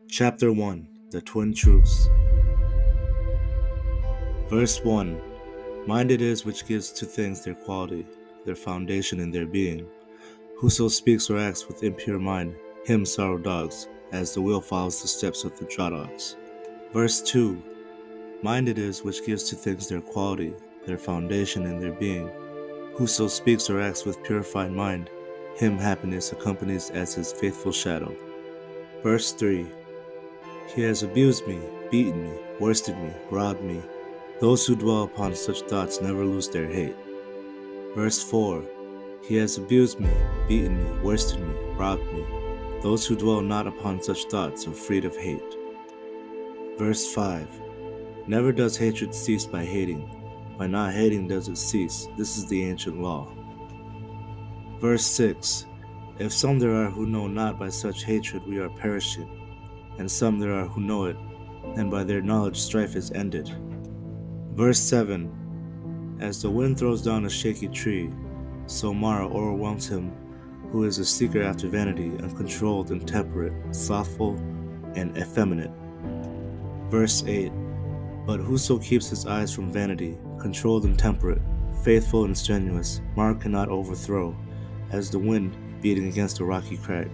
Chapter 1 The Twin Truths. Verse 1 Mind it is which gives to things their quality, their foundation in their being. Whoso speaks or acts with impure mind, him sorrow dogs, as the wheel follows the steps of the draw dogs. Verse 2 Mind it is which gives to things their quality, their foundation in their being. Whoso speaks or acts with purified mind, him happiness accompanies as his faithful shadow. Verse 3 He has abused me, beaten me, worsted me, robbed me. Those who dwell upon such thoughts never lose their hate. Verse 4 He has abused me, beaten me, worsted me, robbed me. Those who dwell not upon such thoughts are freed of hate. Verse 5 Never does hatred cease by hating. By not hating does it cease. This is the ancient law. Verse 6 If some there are who know not by such hatred we are perishing, and some there are who know it, and by their knowledge strife is ended. Verse 7 As the wind throws down a shaky tree, so Mara overwhelms him who is a seeker after vanity, uncontrolled, intemperate, slothful, and effeminate. Verse 8 But whoso keeps his eyes from vanity, controlled and temperate, faithful and strenuous, Mara cannot overthrow, as the wind beating against a rocky crag.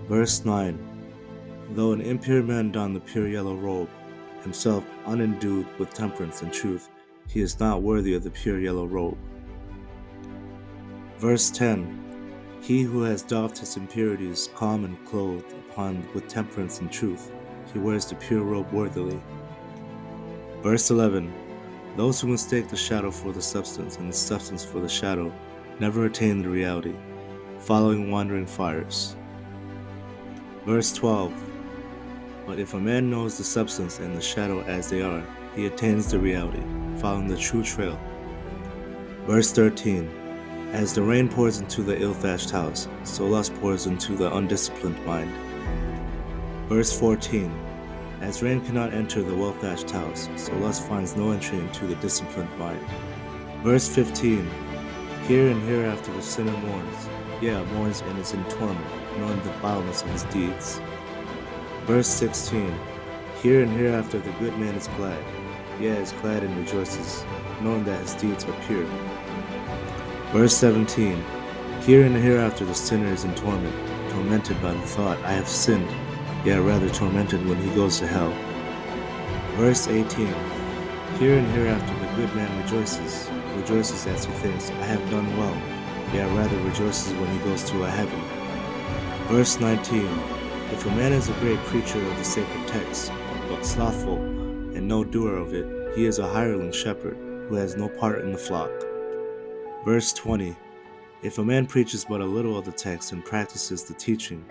Verse 9 Though an impure man don the pure yellow robe, himself unendued with temperance and truth, he is not worthy of the pure yellow robe. Verse 10 He who has doffed his impurities, calm and clothed upon with temperance and truth, he wears the pure robe worthily. Verse 11 Those who mistake the shadow for the substance and the substance for the shadow never attain the reality, following wandering fires. Verse 12 But if a man knows the substance and the shadow as they are, he attains the reality, following the true trail. Verse 13 As the rain pours into the ill-thatched house, so lust pours into the undisciplined mind. Verse 14 As rain cannot enter the well-thatched house, so lust finds no entry into the disciplined mind. Verse 15 Here and hereafter the sinner mourns, mourns and is in torment, knowing the vileness of his deeds. Verse 16 Here and hereafter the good man is glad, is glad and rejoices, knowing that his deeds are pure. Verse 17 Here and hereafter the sinner is in torment, tormented by the thought, I have sinned, rather tormented when he goes to hell. Verse 18 Here and hereafter the good man rejoices as he thinks, I have done well, rather rejoices when he goes to a heaven. Verse 19 If a man is a great preacher of the sacred text, but slothful and no doer of it, he is a hireling shepherd who has no part in the flock. Verse 20 If a man preaches but a little of the text and practices the teaching,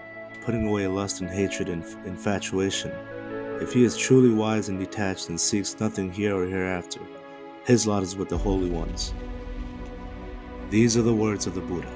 putting away lust and hatred and infatuation, if he is truly wise and detached and seeks nothing here or hereafter, his lot is with the holy ones. These are the words of the Buddha.